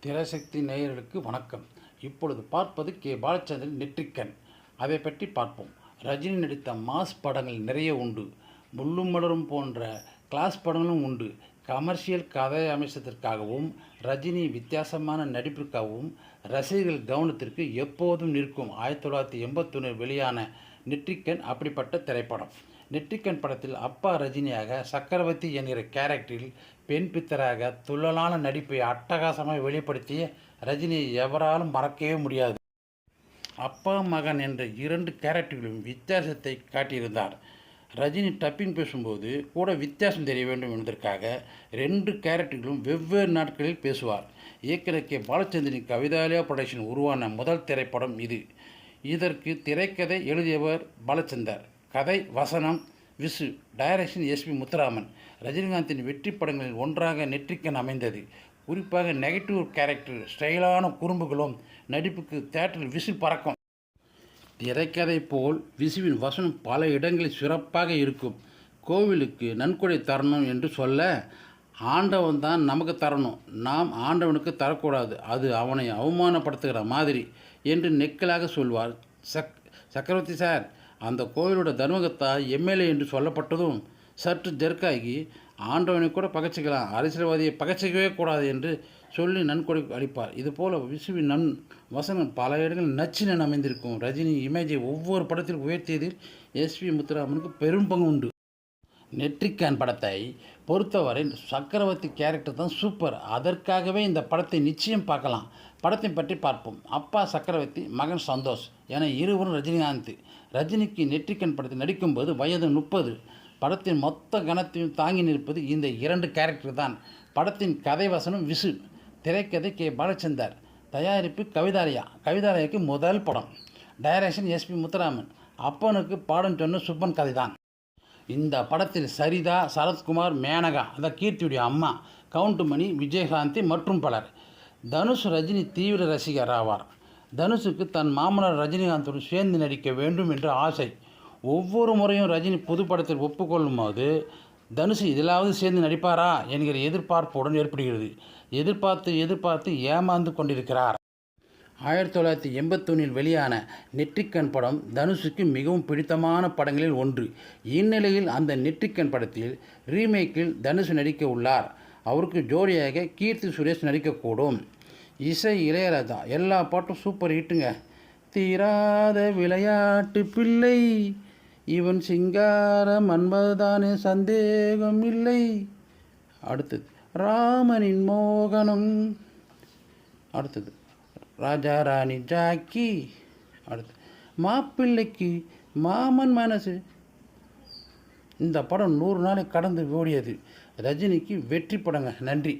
திரைசக்தி நேயர்களுக்கு வணக்கம். இப்பொழுது பார்ப்பது கே. பாலச்சந்தரின் நெற்றிக்கண். அதை பற்றி பார்ப்போம். ரஜினி நடித்த மாஸ் படங்கள் நிறைய உண்டு. முள்ளும் மலரும் போன்ற கிளாஸ் படங்களும் உண்டு. கமர்ஷியல் கதை அமைச்சதற்காகவும் ரஜினி வித்தியாசமான நடிப்பிற்காகவும் ரசிகர்கள் கவனத்திற்கு எப்போதும் நிற்கும் 1981 வெளியான நெற்றிக்கண் அப்படிப்பட்ட திரைப்படம். நெற்றிக்கண் படத்தில் அப்பா ரஜினியாக சக்கரவர்த்தி என்கிற கேரக்டரில் பெண் பித்தராக துள்ளலான நடிப்பை அட்டகாசமாக வெளிப்படுத்திய ரஜினியை எவராலும் மறக்கவே முடியாது. அப்பா மகன் என்ற 2 கேரக்டர்களும் வித்தியாசத்தை காட்டியிருந்தார். ரஜினி டப்பிங் பேசும்போது கூட வித்தியாசம் தெரிய வேண்டும் என்பதற்காக 2 கேரக்டர்களும் வெவ்வேறு நாட்களில் பேசுவார். இயக்குனர் கே. பாலச்சந்தரின் கவிதாலயா புரொடக்ஷன் உருவான முதல் திரைப்படம் இது. இதற்கு திரைக்கதை எழுதியவர் பாலச்சந்தர், கதை வசனம் Visu, direction S. P. Muthuraman. ரஜினிகாந்தின் வெற்றி படங்களில் ஒன்றாக நெற்றிக்கண் அமைந்தது. குறிப்பாக நெகட்டிவ் கேரக்டர் ஸ்டைலான குறும்புகளும் நடிப்புக்கு தியேட்டரில் விசு பறக்கும். திரைக்கதை போல் விசுவின் வசனம் பல இடங்களில் சிறப்பாக இருக்கும். கோவிலுக்கு நன்கொடை தரணும் என்று சொல்ல, ஆண்டவன் தான் நமக்கு தரணும், நாம் ஆண்டவனுக்கு தரக்கூடாது, அது அவனை அவமானப்படுத்துகிற மாதிரி என்று நெக்கலாக சொல்வார். சக்கரவர்த்தி சார், அந்த கோவிலோட தர்மகர்த்தா எம்எல்ஏ என்று சொல்லப்பட்டதும் சற்று ஜெர்க்காகி, ஆண்டவனை கூட பகைச்சிக்கலாம், அரசியல்வாதியை பகைச்சிக்கவே கூடாது என்று சொல்லி நன்கொடை அளிப்பார். இதுபோல் விசுவின் வசனம் பல இடங்களில் நச்சின அமைந்திருக்கும். ரஜினி இமேஜை ஒவ்வொரு படத்தில் உயர்த்தியதில் எஸ். பி. முத்துராமனுக்கு பெரும் பங்கு உண்டு. நெற்றிக்கண் படத்தை பொறுத்தவரை சக்கரவர்த்தி கேரக்டர் தான் சூப்பர். அதற்காகவே இந்த படத்தை நிச்சயம் பார்க்கலாம். படத்தை பற்றி பார்ப்போம். அப்பா சக்கரவர்த்தி, மகன் சந்தோஷ் என இருவரும் ரஜினிகாந்த். ரஜினிக்கு நெற்றிக்கண் படத்தில் நடிக்கும்போது வயது 30. படத்தின் மொத்த கணத்தையும் தாங்கி நிற்பது இந்த 2 கேரக்டர் தான். படத்தின் கதை வசனம் விசு, திரைக்கதை கே. பாலச்சந்தர், தயாரிப்பு கவிதாலயா. கவிதாலயாவுக்கு முதல் படம். Direction S. பி. முத்துராமன். அப்பனுக்கு பாடம் சொன்ன சுப்பன் கதை தான். இந்த படத்தில் சரிதா, சரத்குமார், மேனகா அந்த கீர்த்தியுடைய அம்மா, கவுண்டுமணி, விஜயகாந்தி மற்றும் பலர். தனுஷ் ரஜினி தீவிர ரசிகர் ஆவார். தனுஷுக்கு தன் மாமனார் ரஜினிகாந்துடன் சேர்ந்து நடிக்க வேண்டும் என்ற ஆசை. ஒவ்வொரு முறையும் ரஜினி புது படத்தில் ஒப்புக்கொள்ளும் போது தனுஷ் இதிலாவது சேர்ந்து நடிப்பாரா என்கிற எதிர்பார்ப்புடன் ஏற்படுகிறது. எதிர்பார்த்து ஏமாந்து கொண்டிருக்கிறார். 1981 வெளியான நெற்றிக்கண் படம் தனுஷுக்கு மிகவும் பிடித்தமான படங்களில் ஒன்று. இந்நிலையில் அந்த நெற்றிக்கண் படத்தில் ரீமேக்கில் தனுஷ் நடிக்க உள்ளார். அவருக்கு ஜோடியாக கீர்த்தி சுரேஷ் நடிக்கக்கூடும். இசை இளையராஜா. எல்லா பாட்டும் சூப்பர் ஹிட்டுங்க. தீராத விளையாட்டு பிள்ளை, இவன் சிங்காரம் என்பதுதானே சந்தேகம் இல்லை. அடுத்தது ராமனின் மோகனம். அடுத்தது ராஜா ராணி ஜாக்கி. அடுத்து மாப்பிள்ளைக்கு மாமன் மனசு. இந்த படம் 100 நாளை கடந்து ஓடியது. ரஜினிக்கு வெற்றி படங்க. நன்றி.